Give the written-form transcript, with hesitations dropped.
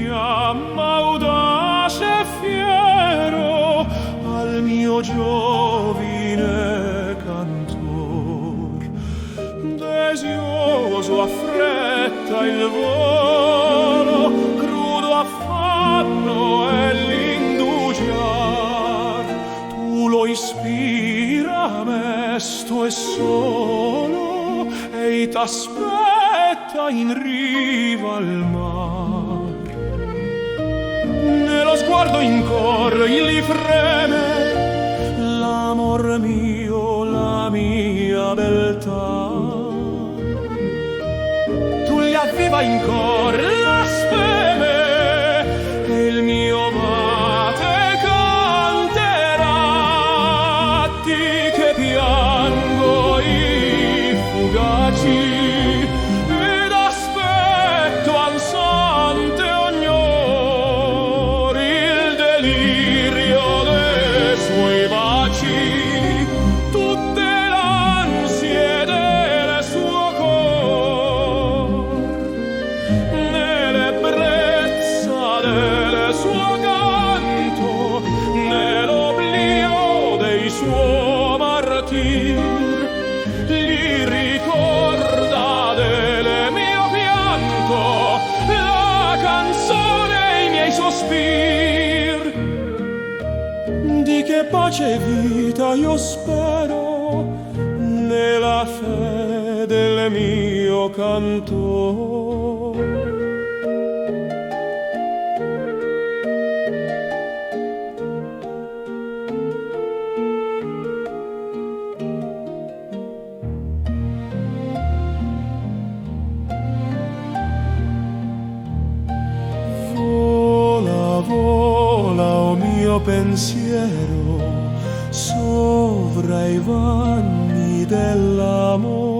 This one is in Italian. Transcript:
chiama audace e fiero al mio giovine cantor. Desioso affretta il volo, crudo affanno è l'indugiar. Tu lo ispira mesto e solo, ei t'aspetta in riva al mar. Nello sguardo in cor gli freme l'amor mio, la mia beltà. Tu gli avviva in cor la speme e il mio mate canterà. Di che piango i fugaci ed aspetto ansante ognor il delirio dei suoi baci, tutte l'ansie del suo cor, nell'ebbrezza del suo canto, nell'oblio dei suoi martir. Gli ricorda del mio pianto la canzone e i miei sospir. Di che pace e vita io spero nella fede del mio canto. Vola, vola, o mio pensiero, sovra i vanni dell'amore.